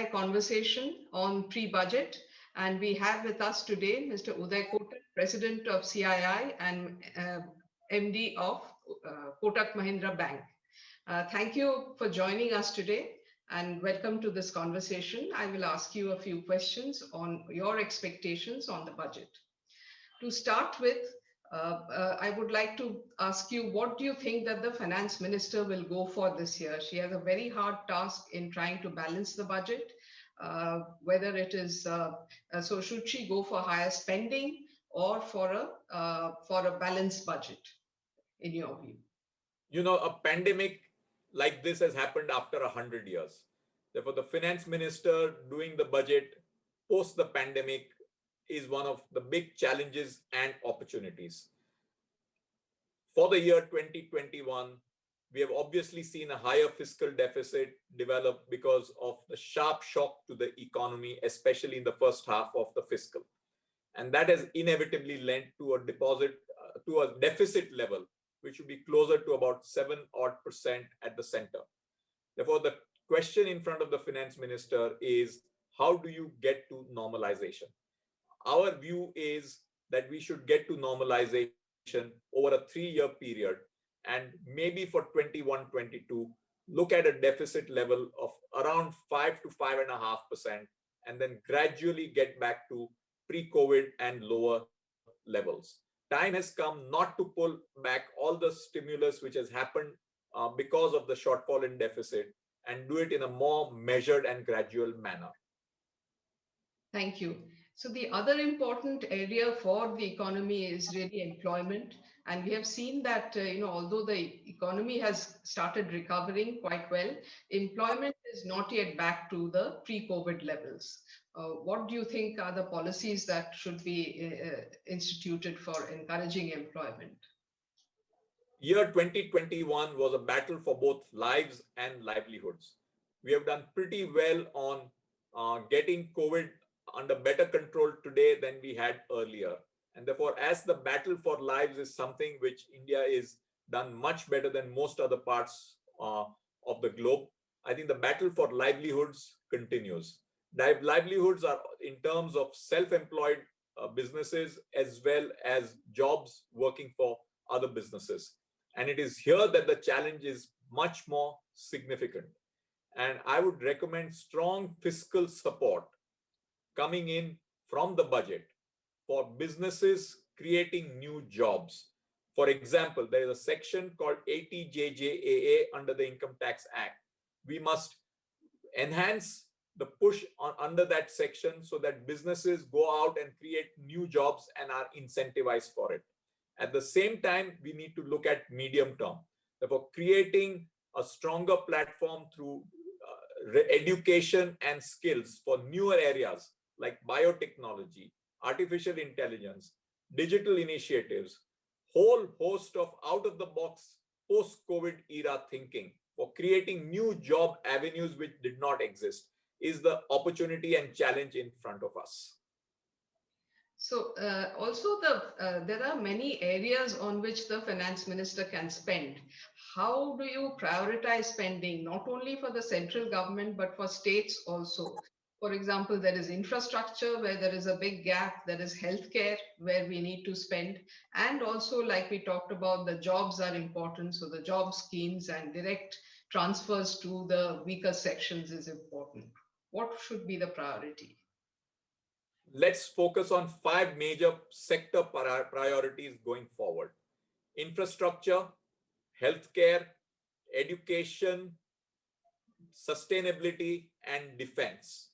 CII conversation on pre-budget, and we have with us today Mr. Uday Kotak, President of CII and MD of Kotak Mahindra Bank. Thank you for joining us today and welcome to this conversation. I will ask you a few questions on your expectations on the budget. To start with, I would like to ask you, what do you think that the finance minister will go for this year? She has a very hard task in trying to balance the budget, whether it is, so should she go for higher spending or for a balanced budget, in your view? A pandemic like this has happened after 100 years. Therefore, the finance minister doing the budget post the pandemic is one of the big challenges and opportunities. For the year 2021, we have obviously seen a higher fiscal deficit develop because of the sharp shock to the economy, especially in the first half of the fiscal. And that has inevitably led to a deficit level, which should be closer to about 7% at the center. Therefore, the question in front of the finance minister is, how do you get to normalization? Our view is that we should get to normalization over a 3-year period, and maybe for 21-22, look at a deficit level of around 5 to 5.5%, and then gradually get back to pre-COVID and lower levels. Time has come not to pull back all the stimulus which has happened because of the shortfall in deficit, and do it in a more measured and gradual manner. Thank you. So the other important area for the economy is really employment. And we have seen that, although the economy has started recovering quite well, employment is not yet back to the pre-COVID levels. What do you think are the policies that should be instituted for encouraging employment? Year 2021 was a battle for both lives and livelihoods. We have done pretty well on getting COVID under better control today than we had earlier. And therefore, as the battle for lives is something which India is done much better than most other parts of the globe, I think the battle for livelihoods continues. Livelihoods are in terms of self-employed businesses as well as jobs working for other businesses. And it is here that the challenge is much more significant. And I would recommend strong fiscal support coming in from the budget for businesses creating new jobs. For example, there is a section called 80JJAA under the Income Tax Act. We must enhance the push under that section so that businesses go out and create new jobs and are incentivized for it. At the same time, we need to look at medium term. Therefore, creating a stronger platform through education and skills for newer areas like biotechnology, artificial intelligence, digital initiatives, whole host of out-of-the-box post-COVID era thinking for creating new job avenues which did not exist is the opportunity and challenge in front of us. So also there are many areas on which the finance minister can spend. How do you prioritize spending, not only for the central government, but for states also? For example, there is infrastructure where there is a big gap, there is healthcare where we need to spend, and also, like we talked about, the jobs are important. So the job schemes and direct transfers to the weaker sections is important. What should be the priority? Let's focus on 5 major sector priorities going forward: infrastructure, healthcare, education, sustainability, and defense.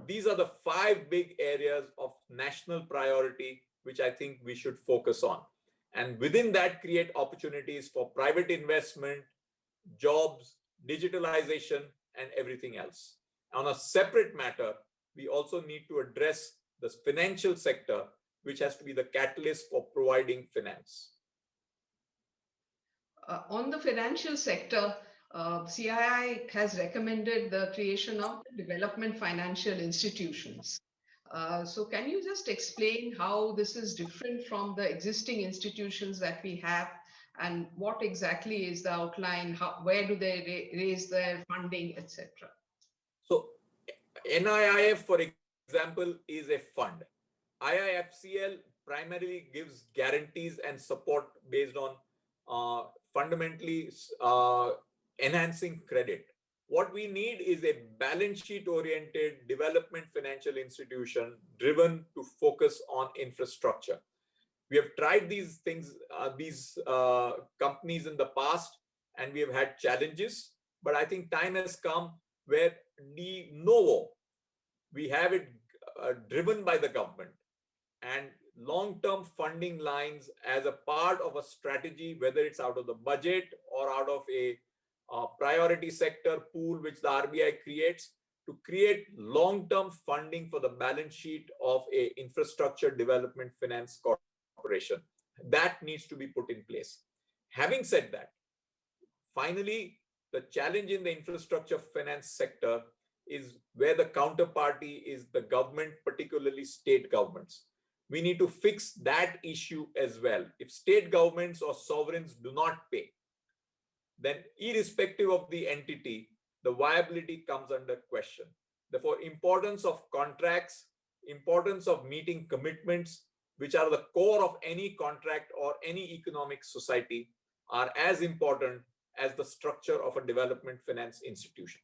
These are the 5 big areas of national priority which I think we should focus on. And within that, create opportunities for private investment, jobs, digitalization, and everything else. On a separate matter, we also need to address the financial sector, which has to be the catalyst for providing finance. On the financial sector, CII has recommended the creation of development financial institutions. So can you just explain how this is different from the existing institutions that we have, and what exactly is the outline, where do they raise their funding, etc.? So NIIF, for example, is a fund. IIFCL primarily gives guarantees and support based on fundamentally enhancing credit. What we need is a balance sheet oriented development financial institution driven to focus on infrastructure. We have tried these things, these companies in the past, and we have had challenges. But I think time has come where de novo we have it driven by the government, and long-term funding lines as a part of a strategy, whether it's out of the budget or out of a priority sector pool which the RBI creates, to create long-term funding for the balance sheet of a infrastructure development finance corporation. That needs to be put in place. Having said that, finally, the challenge in the infrastructure finance sector is where the counterparty is the government, particularly state governments. We need to fix that issue as well. If state governments or sovereigns do not pay, then irrespective of the entity, the viability comes under question. Therefore, importance of contracts, importance of meeting commitments, which are the core of any contract or any economic society, are as important as the structure of a development finance institution.